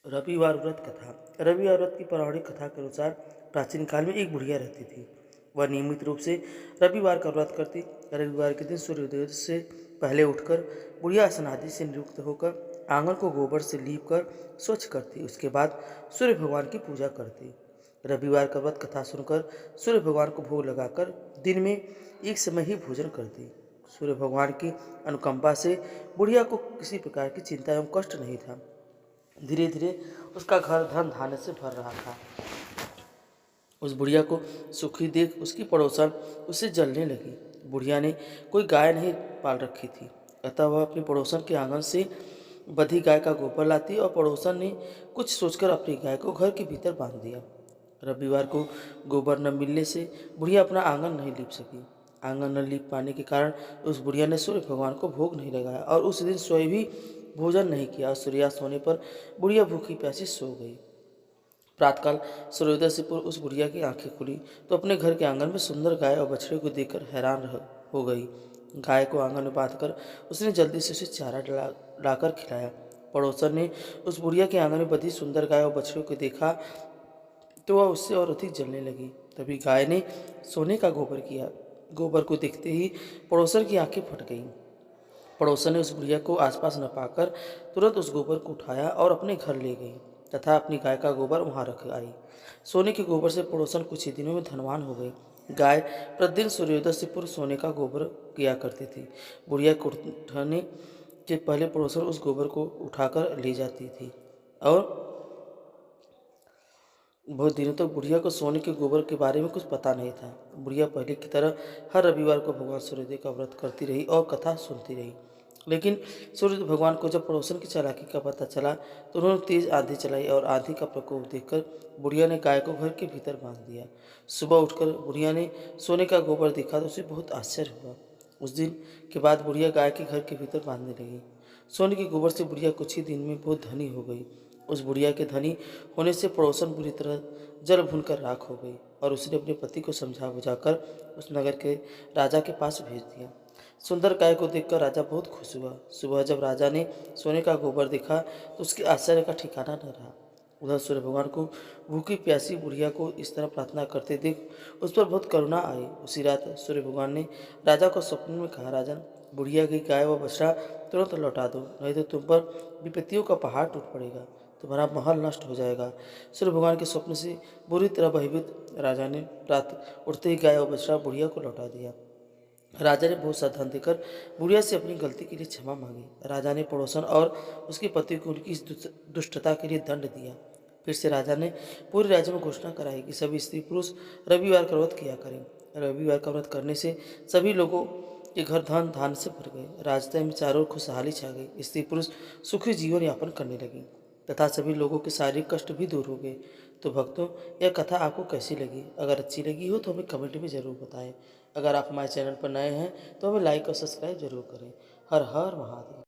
रविवार व्रत कथा। रविवार व्रत की पौराणिक कथा के अनुसार प्राचीन काल में एक बुढ़िया रहती थी। वह नियमित रूप से रविवार का व्रत करती। रविवार के दिन सूर्योदय से पहले उठकर बुढ़िया स्नादि से नियुक्त होकर आंगन को गोबर से लीप कर स्वच्छ करती। उसके बाद सूर्य भगवान की पूजा करती। रविवार का व्रत कथा सुनकर सूर्य भगवान को भोग लगाकर दिन में एक समय ही भोजन करती। सूर्य भगवान की अनुकंपा से बुढ़िया को किसी प्रकार की चिंता एवं कष्ट नहीं था। धीरे धीरे उसका घर धन धान्य से भर रहा था। उस बुढ़िया को सुखी देख उसकी पड़ोसन उससे जलने लगी। बुढ़िया ने कोई गाय नहीं पाल रखी थी, अतः वह अपनी पड़ोसन के आंगन से बधी गाय का गोबर लाती और पड़ोसन ने कुछ सोचकर अपनी गाय को घर के भीतर बांध दिया। रविवार को गोबर न मिलने से बुढ़िया अपना आंगन नहीं लीप सकी। आंगन न लीप पाने के कारण उस बुढ़िया ने सूर्य भगवान को भोग नहीं लगाया और उस दिन स्वयं भी भोजन नहीं किया। सूर्यास्त होने पर बुढ़िया भूखी प्यासी सो गई। प्रातःकाल सूर्योदय से पूर्व उस बुढ़िया की आंखें खुली तो अपने घर के आंगन में सुंदर गाय और बछड़े को देखकर हैरान हो गई। गाय को आंगन में बांधकर उसने जल्दी से उसे चारा लाकर खिलाया। पड़ोसन ने उस बुढ़िया के आंगन में बधी सुंदर गाय और बछड़े को देखा तो वह उससे और अधिक जलने लगी। तभी गाय ने सोने का गोबर किया। गोबर को देखते ही पड़ोसन की आंखें फट गईं। पड़ोसन ने उस बुढ़िया को आसपास न पाकर तुरंत उस गोबर को उठाया और अपने घर ले गई तथा अपनी गाय का गोबर वहां रख आई। सोने के गोबर से पड़ोसन कुछ ही दिनों में धनवान हो गई। गाय प्रतिदिन सूर्योदय से पूर्व सोने का गोबर किया करती थी। बुढ़िया को उठाने के पहले पड़ोसन उस गोबर को उठाकर ले जाती थी और बहुत दिनों तक बुढ़िया को सोने के गोबर के बारे में कुछ पता नहीं था। बुढ़िया पहले की तरह हर रविवार को भगवान सूर्योदय का व्रत करती रही और कथा सुनती रही। लेकिन सूर्य भगवान को जब पड़ोसन की चालाकी का पता चला तो उन्होंने तेज आंधी चलाई और आंधी का प्रकोप देखकर बुढ़िया ने गाय को घर के भीतर बांध दिया। सुबह उठकर बुढ़िया ने सोने का गोबर देखा तो उसे बहुत आश्चर्य हुआ। उस दिन के बाद बुढ़िया गाय के घर के भीतर बांधने लगी। सोने के गोबर से बुढ़िया कुछ ही दिन में बहुत धनी हो गई। उस बुढ़िया के धनी होने से पड़ोसन बुरी तरह जल भूनकर राख हो गई और उसने अपने पति को समझा बुझाकर उस नगर के राजा के पास भेज दिया। सुंदर गाय को देखकर राजा बहुत खुश हुआ। सुबह जब राजा ने सोने का गोबर देखा तो उसके आश्चर्य का ठिकाना न रहा। उधर सूर्य भगवान को भूखी प्यासी बुढ़िया को इस तरह प्रार्थना करते देख उस पर बहुत करुणा आई। उसी रात सूर्य भगवान ने राजा को स्वप्न में कहा, राजन, बुढ़िया की गाय व बछड़ा तुरंत लौटा दो, नहीं तो तुम पर विपत्तियों का पहाड़ टूट पड़ेगा, तुम्हारा महल नष्ट हो जाएगा। सूर्य भगवान के स्वप्न से बुरी तरह भयभीत राजा ने प्रातः उठते ही गाय और बछड़ा बुढ़िया को लौटा दिया। राजा ने बहुत सा धन देकर बुढ़िया से अपनी गलती के लिए क्षमा मांगी। राजा ने पड़ोसन और उसके पति को उनकी इस दुष्टता के लिए दंड दिया। फिर से राजा ने पूरे राज्य में घोषणा कराई कि सभी स्त्री पुरुष रविवार का व्रत किया करें। रविवार का व्रत करने से सभी लोगों के घर धन धान से भर गए। राजधानी में चारों ओर खुशहाली छा गई। स्त्री पुरुष सुखी जीवन यापन करने लगे तथा सभी लोगों के शारीरिक कष्ट भी दूर हो गए। तो भक्तों, यह कथा आपको कैसी लगी? अगर अच्छी लगी हो तो हमें कमेंट में ज़रूर बताएं। अगर आप हमारे चैनल पर नए हैं तो हमें लाइक और सब्सक्राइब जरूर करें। हर हर महादेव।